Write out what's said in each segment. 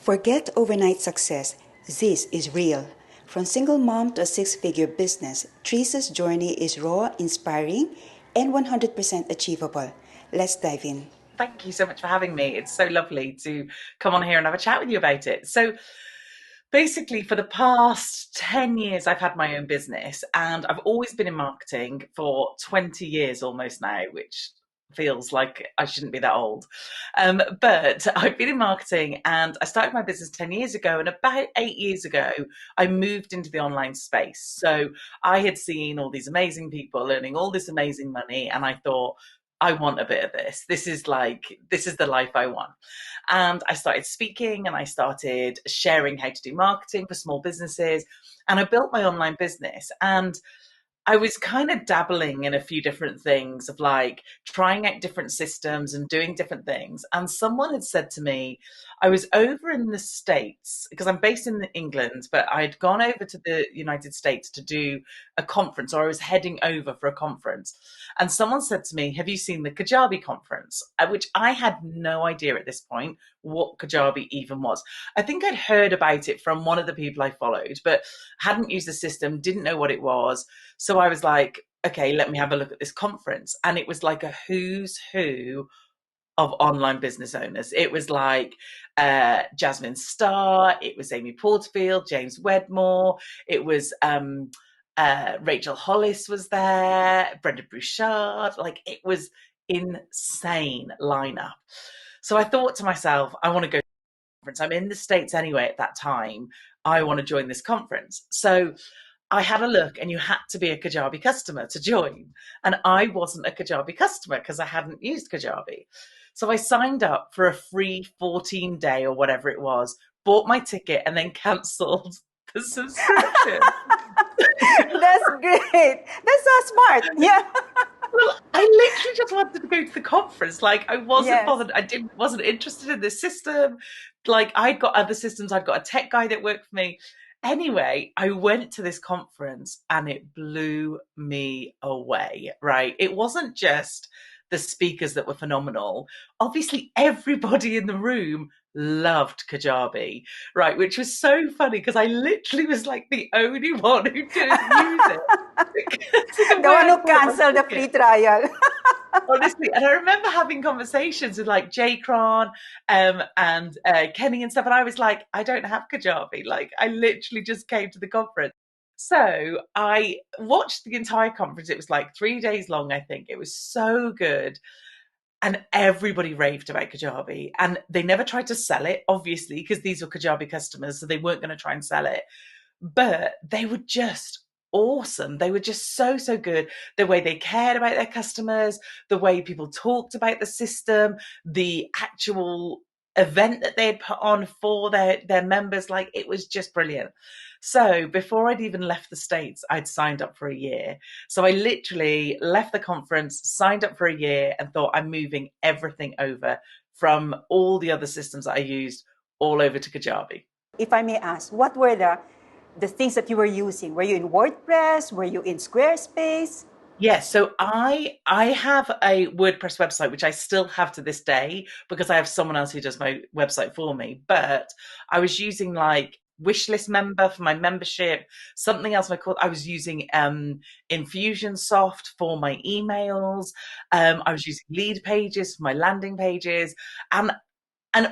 Forget overnight success. This is real. From single mom to a six-figure business, Teresa's journey is raw, inspiring, and 100% achievable. Let's dive in. Thank you so much for having me. It's so lovely to come on here and have a chat with you about it. So, basically, for the past 10 years, I've had my own business and I've always been in marketing for 20 years almost now, which feels like I shouldn't be that old. But I've been in marketing and I started my business 10 years ago. And about 8 years ago, I moved into the online space. So I had seen all these amazing people earning all this amazing money. And I thought, I want a bit of this. This is the life I want. And I started speaking and I started sharing how to do marketing for small businesses. And I built my online business. And I was kind of dabbling in a few different things of like trying out different systems and doing different things. And someone had said to me, I was over in the States because I'm based in England, but I'd gone over to the United States to do a conference, or I was heading over for a conference. And someone said to me, have you seen the Kajabi conference? Which I had no idea at this point what Kajabi even was. I think I'd heard about it from one of the people I followed, but hadn't used the system, didn't know what it was. So I was like, okay, let me have a look at this conference. And it was like a who's who of online business owners. It was like Jasmine Starr, it was Amy Porterfield, James Wedmore, it was Rachel Hollis was there, Brenda Bouchard. Like, it was insane lineup. So I thought to myself, I want to go to the conference. I'm in the States anyway at that time. I want to join this conference. So I had a look, and you had to be a Kajabi customer to join. And I wasn't a Kajabi customer because I hadn't used Kajabi. So I signed up for a free 14-day or whatever it was, bought my ticket, and then cancelled the subscription. That's great. That's so smart. Yeah. Well, I literally just wanted to go to the conference. Like, I wasn't Yes. bothered. Wasn't interested in the system. Like, I'd got other systems. I'd got a tech guy that worked for me. Anyway, I went to this conference and it blew me away, right? It wasn't just the speakers that were phenomenal. Obviously, everybody in the room loved Kajabi, right? Which was so funny because I literally was like the only one who didn't use it. The one who canceled the free trial. Honestly, and I remember having conversations with like Jay Cron and Kenny and stuff, and I was like, I don't have Kajabi. Like, I literally just came to the conference. So I watched the entire conference. It was like 3 days long, I think. It was so good. And everybody raved about Kajabi. And they never tried to sell it, obviously, because these were Kajabi customers, so they weren't going to try and sell it. But they were just awesome. They were just so, so good. The way they cared about their customers, the way people talked about the system, the actual event that they had put on for their members, like, it was just brilliant. So before I'd even left the States, I'd signed up for a year. So I literally left the conference, signed up for a year, and thought, I'm moving everything over from all the other systems that I used all over to Kajabi. If I may ask, what were the things that you were using? Were you in WordPress? Were you in Squarespace? Yes, so I have a WordPress website, which I still have to this day because I have someone else who does my website for me. But I was using like Wishlist Member for my membership, something else I was using Infusionsoft for my emails. I was using Lead Pages for my landing pages, and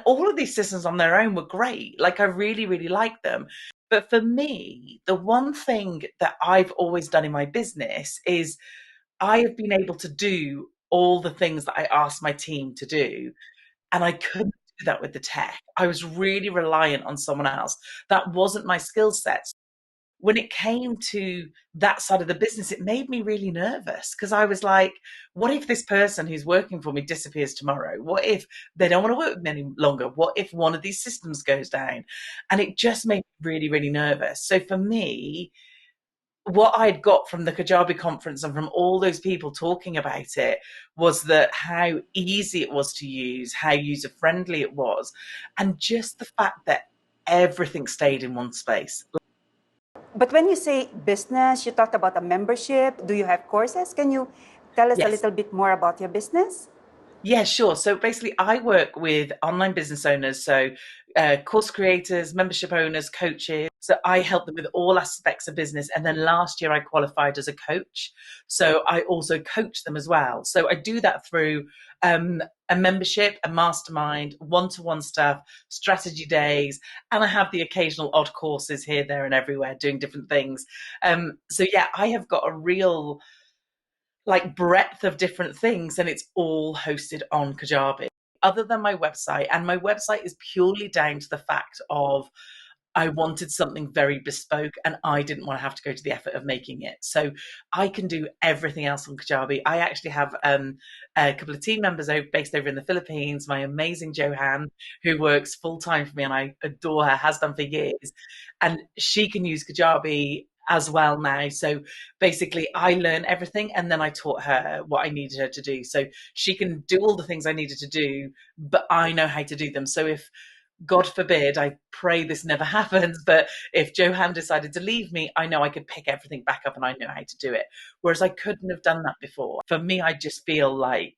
all of these systems on their own were great. Like, I really, really liked them. But for me, the one thing that I've always done in my business is I have been able to do all the things that I asked my team to do, and I couldn't do that with the tech. I was really reliant on someone else. That wasn't my skill set. When it came to that side of the business, it made me really nervous because I was like, what if this person who's working for me disappears tomorrow? What if they don't want to work with me any longer? What if one of these systems goes down? And it just made me really, really nervous. So for me, what I'd got from the Kajabi conference and from all those people talking about it was that how easy it was to use, how user-friendly it was, and just the fact that everything stayed in one space. But when you say business, you talked about a membership. Do you have courses? Can you tell us a little bit more about your business? Yeah, sure. So basically, I work with online business owners. So course creators, membership owners, coaches. So I help them with all aspects of business. And then last year I qualified as a coach. So I also coach them as well. So I do that through a membership, a mastermind, one-to-one stuff, strategy days, and I have the occasional odd courses here, there, and everywhere doing different things. So yeah, I have got a real like breadth of different things, and it's all hosted on Kajabi. Other than my website, and my website is purely down to the fact of I wanted something very bespoke and I didn't want to have to go to the effort of making it. So I can do everything else on Kajabi. I actually have a couple of team members based over in the Philippines, my amazing Johan, who works full time for me and I adore her, has done for years. And she can use Kajabi as well now. So basically, I learn everything and then I taught her what I needed her to do. So she can do all the things I needed to do, but I know how to do them. So if God forbid, I pray this never happens, but if Johan decided to leave me, I know I could pick everything back up and I know how to do it. Whereas I couldn't have done that before. For me, I just feel like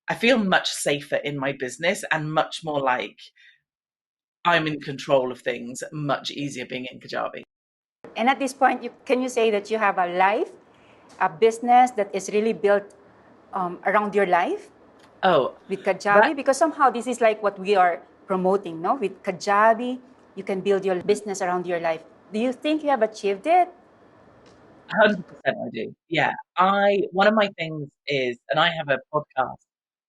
I feel much safer in my business and much more like I'm in control of things, much easier being in Kajabi. And at this point, can you say that you have a life, a business that is really built around your life? Oh, with Kajabi? Because somehow this is like what we are promoting, no? With Kajabi, you can build your business around your life. Do you think you have achieved it? 100% I do. Yeah. One of my things is, and I have a podcast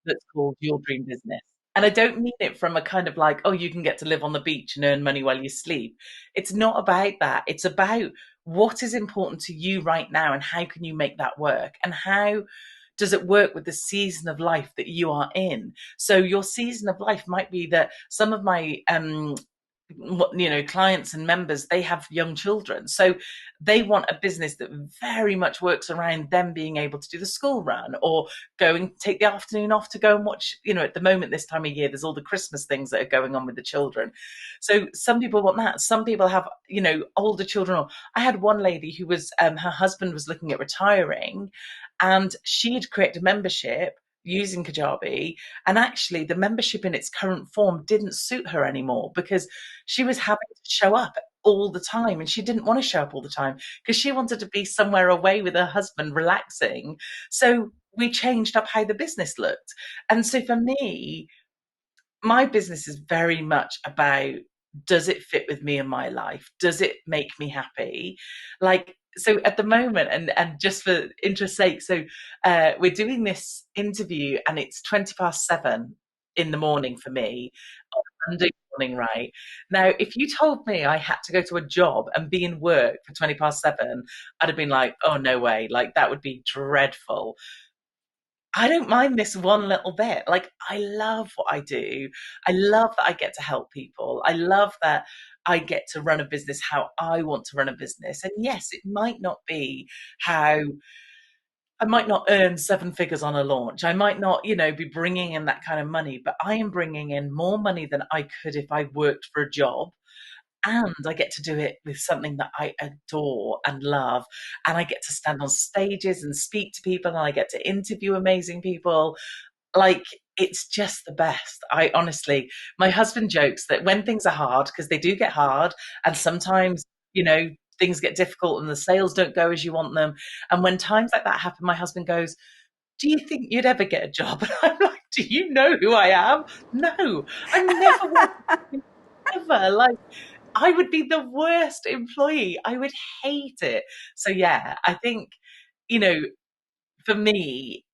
that's called Your Dream Business. And I don't mean it from a kind of like, oh, you can get to live on the beach and earn money while you sleep. It's not about that. It's about what is important to you right now and how can you make that work? And how does it work with the season of life that you are in? So your season of life might be that some of my clients and members, they have young children, so they want a business that very much works around them being able to do the school run or go and take the afternoon off to go and watch, at the moment this time of year there's all the Christmas things that are going on with the children. So some people want that, some people have older children. I had one lady who was her husband was looking at retiring and she'd created a membership using Kajabi, and actually the membership in its current form didn't suit her anymore because she was having to show up all the time and she didn't want to show up all the time because she wanted to be somewhere away with her husband relaxing. So we changed up how the business looked. And so for me, my business is very much about, does it fit with me and my life? Does it make me happy? Like, so at the moment, and just for interest's sake, so we're doing this interview and it's 7:20 in the morning for me on Monday morning, right? Now, if you told me I had to go to a job and be in work for 7:20, I'd have been like, oh, no way. Like, that would be dreadful. I don't mind this one little bit. Like, I love what I do. I love that I get to help people. I love that I get to run a business how I want to run a business. And yes, it might not be how I might not earn seven figures on a launch. I might not, be bringing in that kind of money, but I am bringing in more money than I could if I worked for a job. And I get to do it with something that I adore and love. And I get to stand on stages and speak to people and I get to interview amazing people. Like, it's just the best. I honestly, my husband jokes that when things are hard, because they do get hard, and sometimes, things get difficult and the sales don't go as you want them. And when times like that happen, my husband goes, do you think you'd ever get a job? And I'm like, do you know who I am? No, I'm never working ever. Like, I would be the worst employee. I would hate it. So yeah, I think, for me,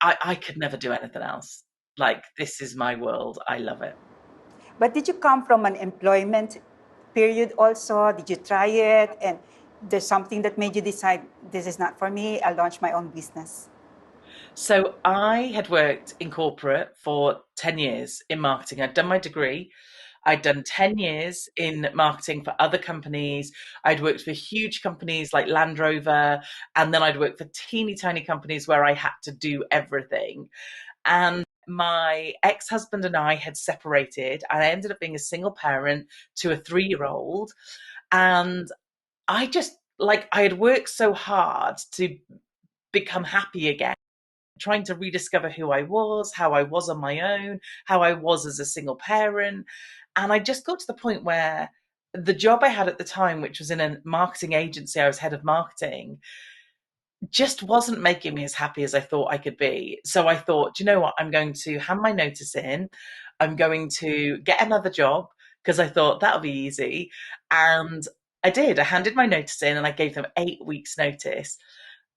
I could never do anything else. Like, this is my world. I love it. But did you come from an employment period also? Did you try it? And there's something that made you decide, this is not for me, I'll launch my own business? So I had worked in corporate for 10 years in marketing. I'd done my degree. I'd done 10 years in marketing for other companies. I'd worked for huge companies like Land Rover, and then I'd worked for teeny tiny companies where I had to do everything. And my ex-husband and I had separated, and I ended up being a single parent to a 3-year-old. And I just, I had worked so hard to become happy again, trying to rediscover who I was, how I was on my own, how I was as a single parent. And I just got to the point where the job I had at the time, which was in a marketing agency, I was head of marketing, just wasn't making me as happy as I thought I could be. So I thought, do you know what? I'm going to hand my notice in. I'm going to get another job because I thought that'll be easy. And I did. I handed my notice in and I gave them 8 weeks' notice.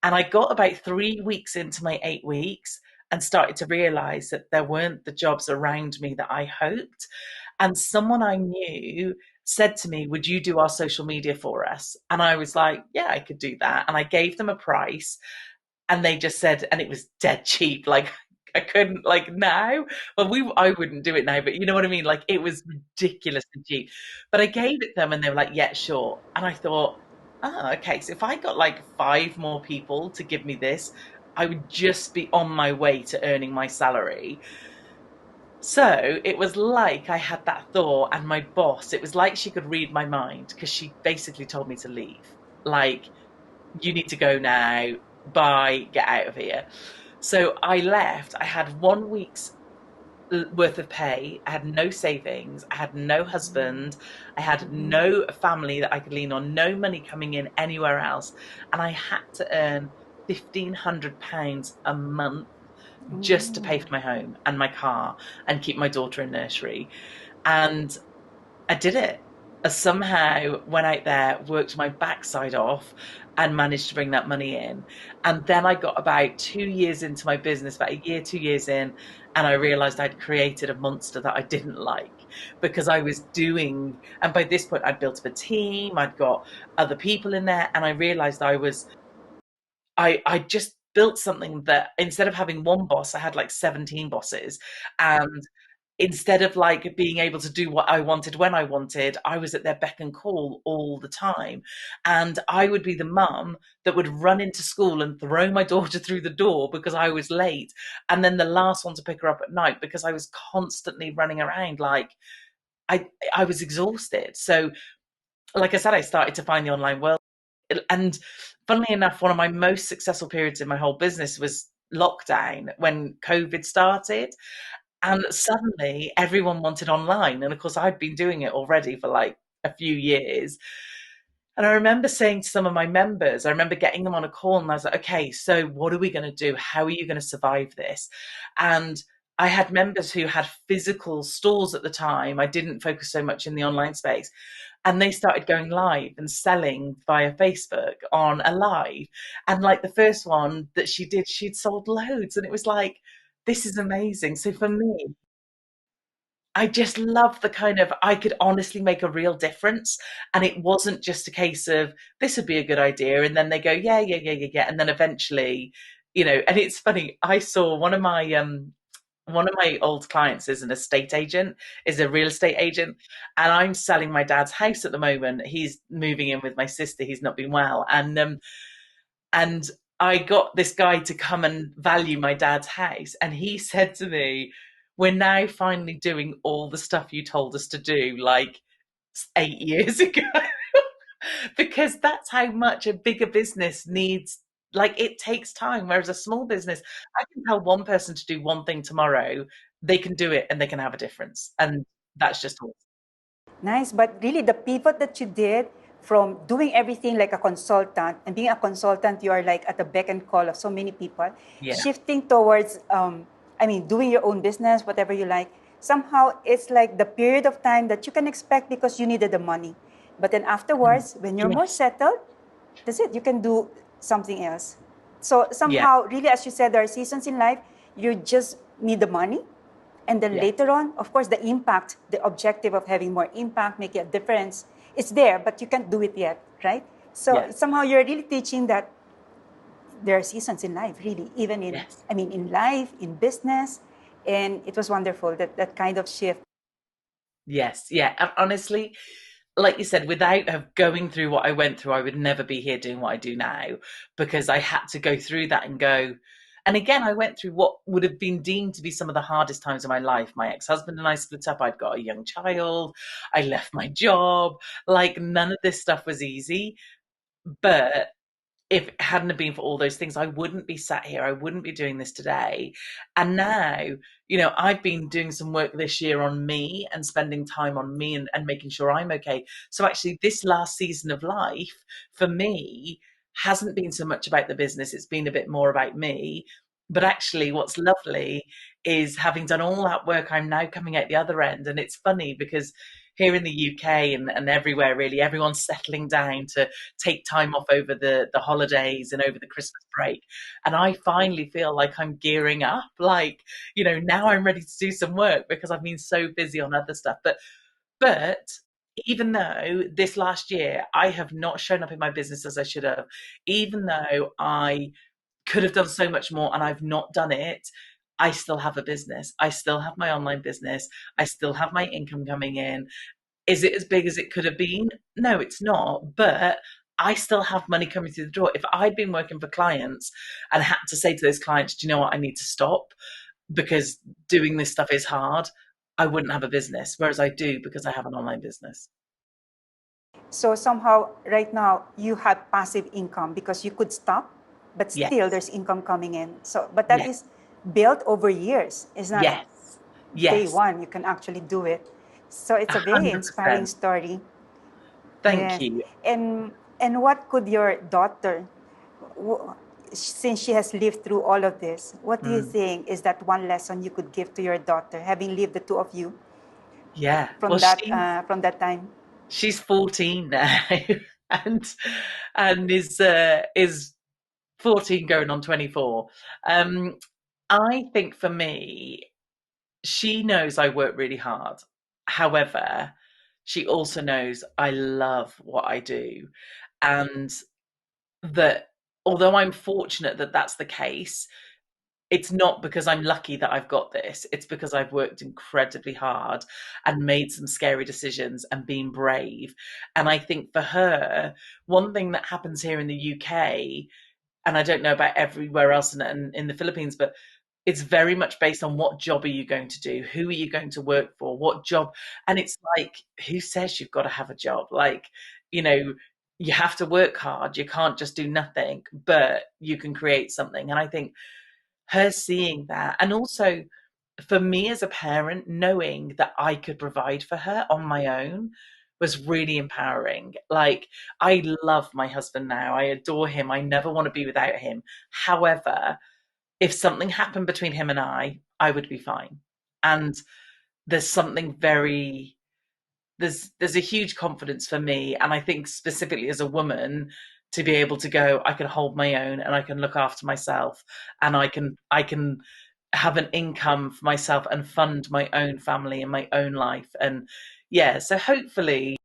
And I got about 3 weeks into my 8 weeks and started to realize that there weren't the jobs around me that I hoped. And someone I knew said to me, would you do our social media for us? And I was like, yeah, I could do that. And I gave them a price and they just said, and it was dead cheap. Like I couldn't like now. Well, I wouldn't do it now, but you know what I mean? Like it was ridiculously cheap. But I gave it them and they were like, yeah, sure. And I thought, oh, okay. So if I got like 5 more people to give me this, I would just be on my way to earning my salary. So it was like I had that thought, and my boss, it was like she could read my mind because she basically told me to leave. Like, you need to go now. Bye, get out of here. So I left. I had 1 week's worth of pay. I had no savings. I had no husband. I had no family that I could lean on, no money coming in anywhere else. And I had to earn £1,500 a month just to pay for my home and my car and keep my daughter in nursery. And I did it. I somehow went out there, worked my backside off, and managed to bring that money in. And then I got about 2 years into my business, about a year, 2 years in, and I realized I'd created a monster that I didn't like because I was doing, and by this point, I'd built up a team, I'd got other people in there, and I realized I just built something that instead of having one boss, I had like 17 bosses. And instead of like being able to do what I wanted when I wanted, I was at their beck and call all the time. And I would be the mum that would run into school and throw my daughter through the door because I was late. And then the last one to pick her up at night because I was constantly running around like I was exhausted. So like I said, I started to find the online world. And funnily enough, one of my most successful periods in my whole business was lockdown when COVID started. And suddenly everyone wanted online. And of course, I'd been doing it already for like a few years. And I remember saying to some of my members, I remember getting them on a call and I was like, okay, so what are we going to do? How are you going to survive this? And I had members who had physical stores at the time. I didn't focus so much in the online space. And they started going live and selling via Facebook on a live. And like the first one that she did, she'd sold loads. And it was like, this is amazing. So for me, I just love the kind of, I could honestly make a real difference. And it wasn't just a case of, this would be a good idea. And then they go, yeah, yeah, yeah, yeah, yeah. And then eventually, and it's funny, I saw one of my old clients is an estate agent, is a real estate agent, and I'm selling my dad's house at the moment. He's moving in with my sister. He's not been well, and I got this guy to come and value my dad's house, and he said to me, "We're now finally doing all the stuff you told us to do like 8 years ago." Because that's how much a bigger business needs. Like it takes time, whereas a small business, I can tell one person to do one thing tomorrow, they can do it and they can have a difference, and that's just awesome. Nice, but really the pivot that you did from doing everything like a consultant and being a consultant, you are like at the beck and call of so many people, Yeah, shifting towards, doing your own business, whatever you like. Somehow it's like the period of time that you can expect because you needed the money. But then afterwards, when you're more yes, settled, that's it. You can do something else. So yeah, somehow, really, as you said, there are seasons in life you just need the money, and then yeah, later on, of course, the impact, the objective of having more impact, making a difference, it's there, but you can't do it yet, right? So yeah, somehow you're really teaching that there are seasons in life, really, even yes, in life, in business, and it was wonderful that kind of shift. yes, yeah. And honestly, like you said, without have going through what I went through, I would never be here doing what I do now because I had to go through that and go. And again, I went through what would have been deemed to be some of the hardest times of my life. My ex-husband and I split up. I'd got a young child. I left my job. Like none of this stuff was easy. But if it hadn't been for all those things, I wouldn't be sat here. I wouldn't be doing this today. And now, I've been doing some work this year on me and spending time on me and making sure I'm okay. So actually, this last season of life for me hasn't been so much about the business. It's been a bit more about me. But actually, what's lovely is having done all that work, I'm now coming out the other end. And it's funny because here in the UK and everywhere, really, everyone's settling down to take time off over the holidays and over the Christmas break. And I finally feel like I'm gearing up. Like, now I'm ready to do some work because I've been so busy on other stuff. But even though this last year I have not shown up in my business as I should have, even though I could have done so much more and I've not done it, I still have a business. I still have my online business. I still have my income coming in. Is it as big as it could have been? No, it's not. But I still have money coming through the door. If I'd been working for clients and had to say to those clients, do you know what, I need to stop because doing this stuff is hard, I wouldn't have a business. Whereas I do because I have an online business. So somehow right now you have passive income because you could stop, but Yes. still there's income coming in. So, but that Yes. is built over years. It's not Yes. day Yes. one. You can actually do it. So it's a very 100%. inspiring story. Thank Yes. you. And what could your daughter, since she has lived through all of this, what do you think is that one lesson you could give to your daughter, having lived the two of you Yeah. from Well, that time? she's 14 now and is 14 going on 24. I think for me, she knows I work really hard. However, she also knows I love what I do, and that although I'm fortunate that that's the case, it's not because I'm lucky that I've got this. It's because I've worked incredibly hard and made some scary decisions and been brave. And I think for her, one thing that happens here in the UK, and I don't know about everywhere else in the Philippines, but it's very much based on what job are you going to do? Who are you going to work for? What job? And it's like, who says you've got to have a job? Like, you have to work hard. You can't just do nothing, but you can create something. And I think her seeing that, and also for me as a parent, knowing that I could provide for her on my own was really empowering. Like, I love my husband now. I adore him. I never want to be without him. However, if something happened between him and I would be fine. And there's something very there's a huge confidence for me, and I think specifically as a woman to be able to go, I can hold my own and I can look after myself and I can have an income for myself and fund my own family and my own life. And yeah, so hopefully,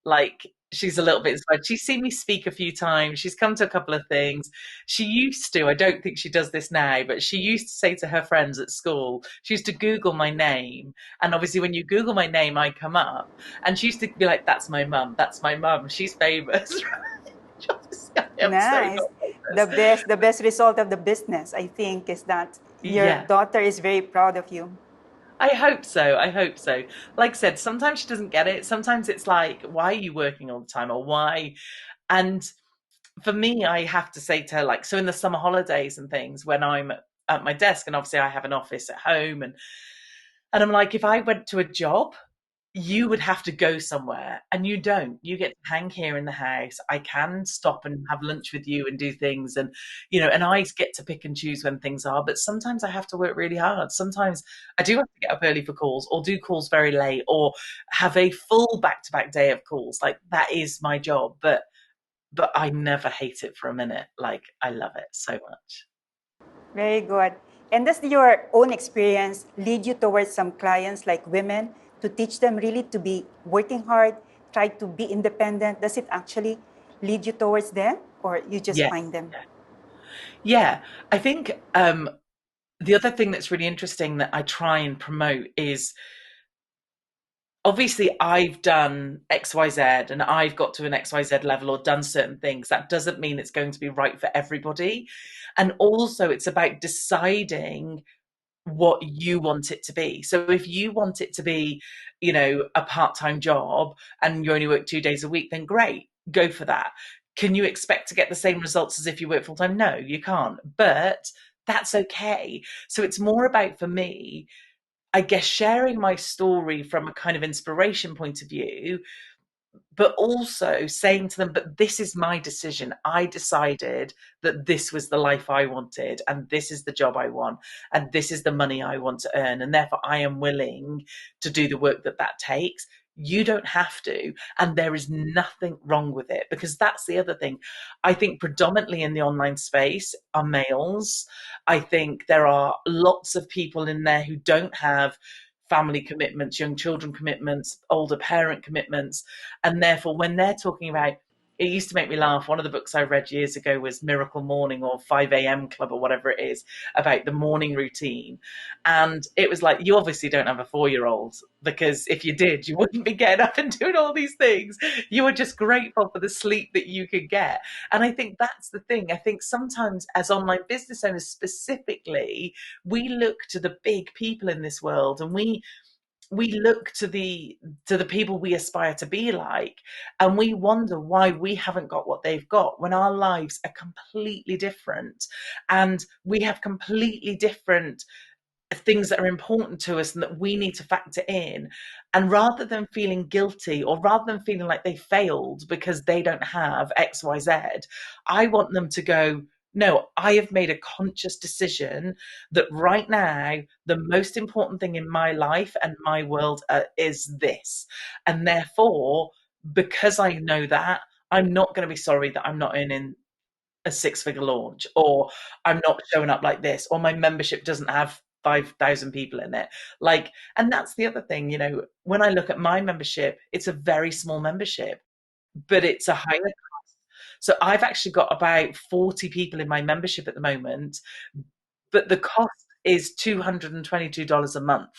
like, she's a little bit inspired. She's seen me speak a few times. She's come to a couple of things. She used to, I don't think she does this now, but she used to say to her friends at school, she used to Google my name. And obviously when you Google my name, I come up. And she used to be like, that's my mum. That's my mum. She's famous. I'm Nice. so not famous. The best result of the business, I think, is that your Yeah. daughter is very proud of you. I hope so. I hope so. Like I said, sometimes she doesn't get it. Sometimes it's like, why are you working all the time? Or why? And for me, I have to say to her, like, so in the summer holidays and things, when I'm at my desk, and obviously I have an office at home, and I'm like, if I went to a job, you would have to go somewhere, and you don't. You get to hang here in the house. I can stop and have lunch with you and do things, and and I get to pick and choose when things are. But sometimes I have to work really hard. Sometimes I do have to get up early for calls, or do calls very late, or have a full back-to-back day of calls. Like, that is my job, but I never hate it for a minute. Like, I love it so much. Very good. And does your own experience lead you towards some clients like women to teach them really to be working hard, try to be independent? Does it actually lead you towards them, or you just Yes. find them? Yeah. I think the other thing that's really interesting that I try and promote is, obviously I've done XYZ and I've got to an XYZ level or done certain things. That doesn't mean it's going to be right for everybody. And also it's about deciding what you want it to be. So if you want it to be, a part-time job and you only work 2 days a week, then great, go for that. Can you expect to get the same results as if you work full time? No, you can't. But that's okay. So it's more about, for me, I guess, sharing my story from a kind of inspiration point of view, but also saying to them, but this is my decision. I decided that this was the life I wanted, and this is the job I want, and this is the money I want to earn. And therefore, I am willing to do the work that that takes. You don't have to. And there is nothing wrong with it, because that's the other thing. I think predominantly in the online space are males. I think there are lots of people in there who don't have family commitments, young children commitments, older parent commitments. And therefore, when they're talking about, it used to make me laugh. One of the books I read years ago was Miracle Morning or 5 a.m. Club or whatever it is, about the morning routine. And it was like, you obviously don't have a 4-year-old, because if you did, you wouldn't be getting up and doing all these things. You were just grateful for the sleep that you could get. And I think that's the thing. I think sometimes as online business owners specifically, we look to the big people in this world, and we look to the people we aspire to be like, and we wonder why we haven't got what they've got, when our lives are completely different and we have completely different things that are important to us and that we need to factor in. And rather than feeling guilty, or rather than feeling like they failed because they don't have XYZ, I want them to go, no, I have made a conscious decision that right now the most important thing in my life and my world is this. And therefore, because I know that, I'm not going to be sorry that I'm not earning a 6-figure launch, or I'm not showing up like this, or my membership doesn't have 5,000 people in it. Like, and that's the other thing, you know, when I look at my membership, it's a very small membership, but it's a higher cost. So I've actually got about 40 people in my membership at the moment, but the cost is $222 a month.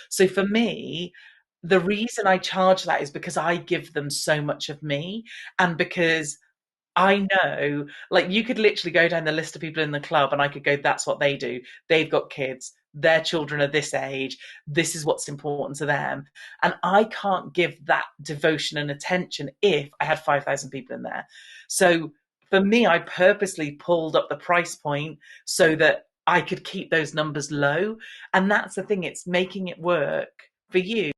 So for me, the reason I charge that is because I give them so much of me, and because I know, like, you could literally go down the list of people in the club and I could go, that's what they do. They've got kids. Their children are this age. This is what's important to them. And I can't give that devotion and attention if I had 5,000 people in there. So for me, I purposely pulled up the price point so that I could keep those numbers low. And that's the thing, it's making it work for you.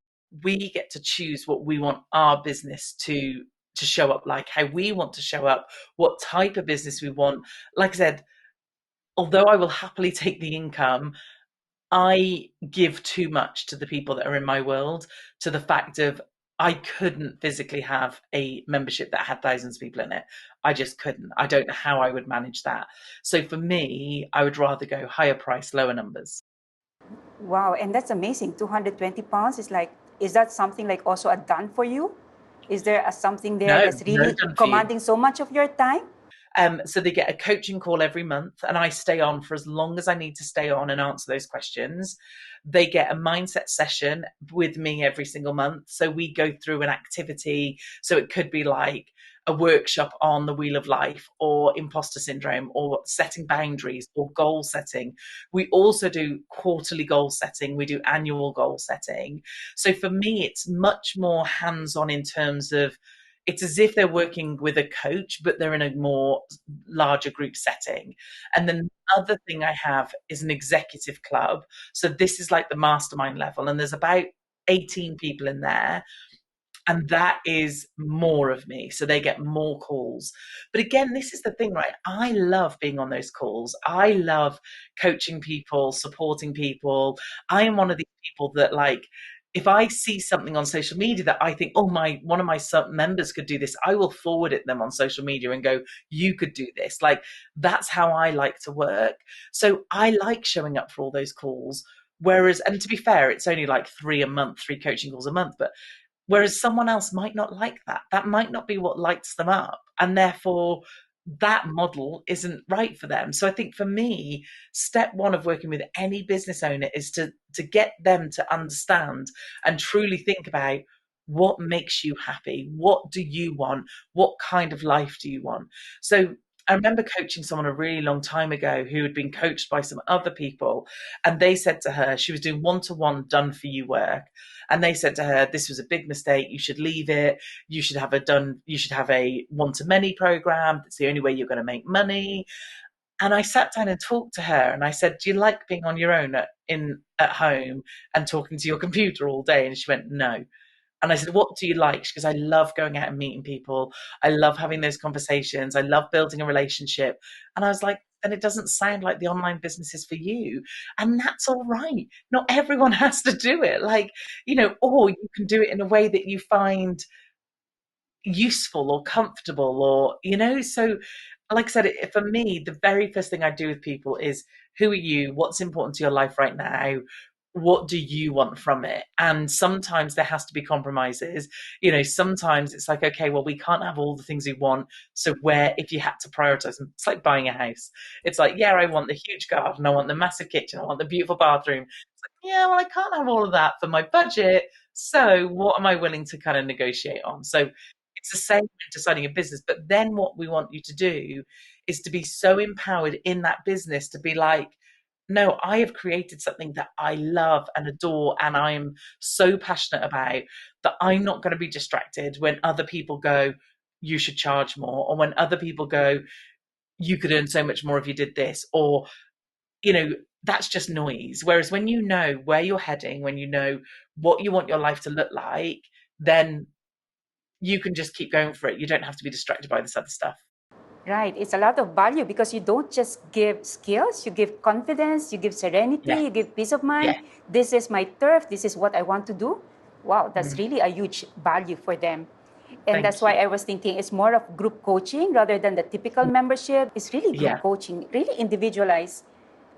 We get to choose what we want our business to show up like, how we want to show up, what type of business we want. Like I said, although I will happily take the income, I give too much to the people that are in my world, to the fact of I couldn't physically have a membership that had thousands of people in it. I just couldn't. I don't know how I would manage that. So for me, I would rather go higher price, lower numbers. Wow, and that's amazing. 220 pounds is like, is that something like also a done for you? Is there something there No, that's no really done for you. commanding so much of your time? So they get a coaching call every month, and I stay on for as long as I need to stay on and answer those questions. They get a mindset session with me every single month. So we go through an activity. So it could be like a workshop on the wheel of life, or imposter syndrome, or setting boundaries, or goal setting. We also do quarterly goal setting. We do annual goal setting. So for me, it's much more hands-on in terms of, it's as if they're working with a coach, but they're in a more larger group setting. And then the other thing I have is an executive club. So this is like the mastermind level, and there's about 18 people in there. And that is more of me. So they get more calls. But again, this is the thing, right? I love being on those calls. I love coaching people, supporting people. I am one of these people that, like, if I see something on social media that I think, oh, one of my members could do this, I will forward it them on social media and go, you could do this. Like, that's how I like to work. So I like showing up for all those calls. Whereas, and to be fair, it's only like 3 coaching calls a month, but whereas someone else might not like that. That might not be what lights them up. And therefore, that model isn't right for them. So I think for me, step one of working with any business owner is to get them to understand and truly think about, what makes you happy? What do you want? What kind of life do you want? So I remember coaching someone a really long time ago who had been coached by some other people, and they said to her, she was doing one-to-one done for you work. And they said to her, this was a big mistake. You should leave it. You should have a one-to-many program. It's the only way you're going to make money. And I sat down and talked to her and I said, do you like being on your own at home and talking to your computer all day? And she went, no. And I said, what do you like? She goes, I love going out and meeting people. I love having those conversations. I love building a relationship. And I was like, and it doesn't sound like the online business is for you. And that's all right. Not everyone has to do it. Like, or you can do it in a way that you find useful or comfortable or so like I said, for me, the very first thing I do with people is, who are you? What's important to your life right now? What do you want from it? And sometimes there has to be compromises. Sometimes it's like, okay, well, we can't have all the things we want. So if you had to prioritize them, it's like buying a house. It's like, yeah, I want the huge garden. I want the massive kitchen. I want the beautiful bathroom. It's like, yeah, well, I can't have all of that for my budget. So what am I willing to kind of negotiate on? So it's the same in deciding a business. But then what we want you to do is to be so empowered in that business to be like, no, I have created something that I love and adore and I'm so passionate about that I'm not going to be distracted when other people go, you should charge more, or when other people go, you could earn so much more if you did this, or, that's just noise. Whereas when you know where you're heading, when you know what you want your life to look like, then you can just keep going for it. You don't have to be distracted by this other stuff. Right. It's a lot of value because you don't just give skills, you give confidence, you give serenity, Yeah. you give peace of mind. Yeah. This is my turf. This is what I want to do. Wow, that's really a huge value for them. And that's why I was thinking it's more of group coaching rather than the typical membership. It's really group coaching, really individualized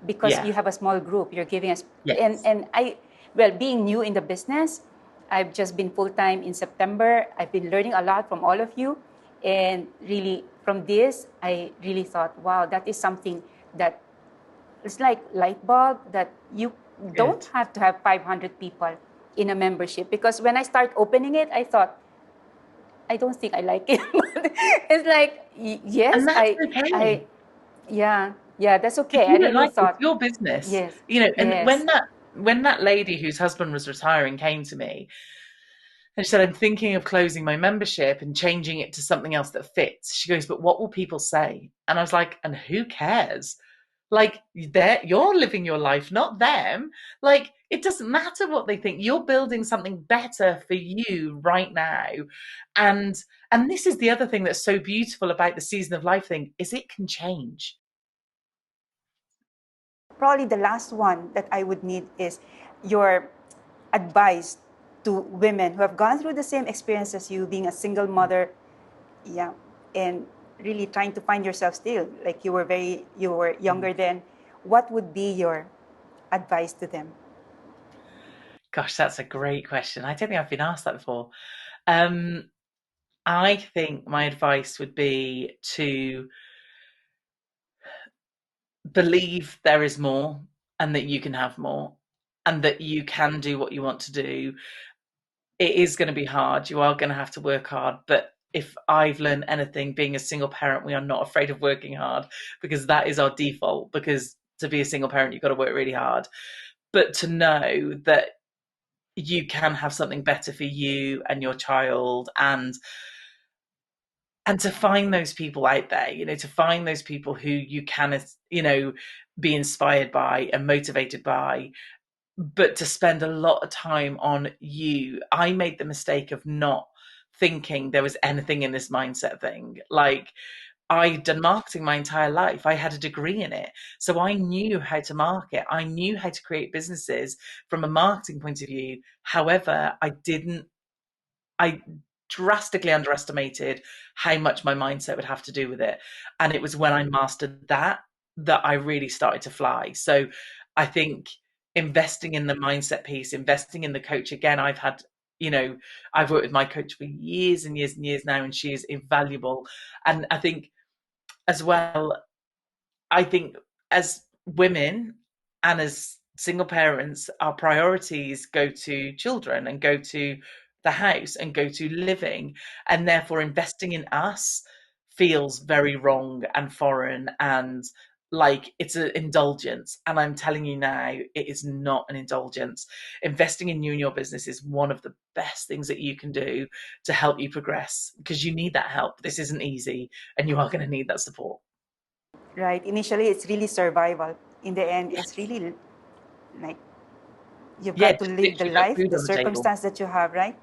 because you have a small group. You're giving us, being new in the business, I've just been full-time in September. I've been learning a lot from all of you. And really, from this, I really thought, wow, that is something that it's like light bulb that you don't have to have 500 people in a membership. Because when I start opening it, I thought, I don't think I like it. It's like, yes, and that's okay. That's okay. If you I don't really like thought, it's your business. yes, And yes. when that lady whose husband was retiring came to me and she said, I'm thinking of closing my membership and changing it to something else that fits. She goes, but what will people say? And I was like, and who cares? Like, you're living your life, not them. Like, it doesn't matter what they think. You're building something better for you right now. And this is the other thing that's so beautiful about the season of life thing, is it can change. Probably the last one that I would need is your advice to women who have gone through the same experience as you, being a single mother, and really trying to find yourself still, like you were younger then. What would be your advice to them? Gosh, that's a great question. I don't think I've been asked that before. I think my advice would be to believe there is more and that you can have more and that you can do what you want to do. It is going to be hard. You are going to have to work hard. But if I've learned anything being a single parent, we are not afraid of working hard because that is our default. Because to be a single parent, you've got to work really hard. But to know that you can have something better for you and your child, and to find those people out there, to find those people who you can, be inspired by and motivated by, but to spend a lot of time on you. I made the mistake of not thinking there was anything in this mindset thing. Like, I'd done marketing my entire life. I had a degree in it. So I knew how to market. I knew how to create businesses from a marketing point of view. However, I drastically underestimated how much my mindset would have to do with it. And it was when I mastered that I really started to fly. So I think investing in the mindset piece, investing in the coach, again, I've worked with my coach for years and years and years now, and she is invaluable. And I think as well, as women and as single parents, our priorities go to children and go to the house and go to living, and therefore investing in us feels very wrong and foreign and like it's an indulgence. And I'm telling you now, it is not an indulgence. Investing in you and your business is one of the best things that you can do to help you progress, because you need that help. This isn't easy, and you are going to need that support. Right. Initially, it's really survival. In the end, it's really like you've Yeah, got to just live the literally put life, food the on the table. circumstance that you have, right?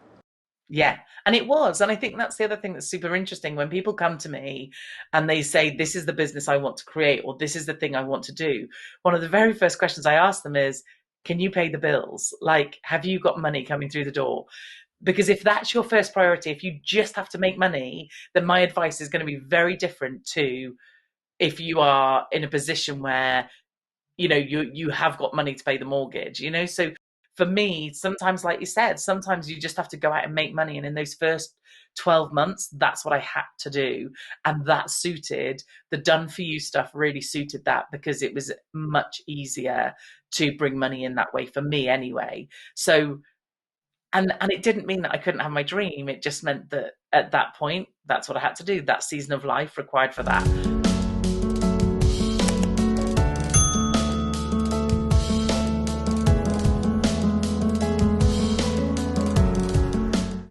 Yeah, and it was. And I think that's the other thing that's super interesting. When people come to me and they say, this is the business I want to create, or this is the thing I want to do, one of the very first questions I ask them is, can you pay the bills? Like, have you got money coming through the door? Because if that's your first priority, if you just have to make money, then my advice is going to be very different to if you are in a position where, you know, you have got money to pay the mortgage, you know. So for me, sometimes, like you said, sometimes you just have to go out and make money, and in those first 12 months, that's what I had to do. And that suited the done for you stuff, really suited that, because it was much easier to bring money in that way for me anyway. So and it didn't mean that I couldn't have my dream. It just meant that at that point, that's what I had to do. That season of life required for that.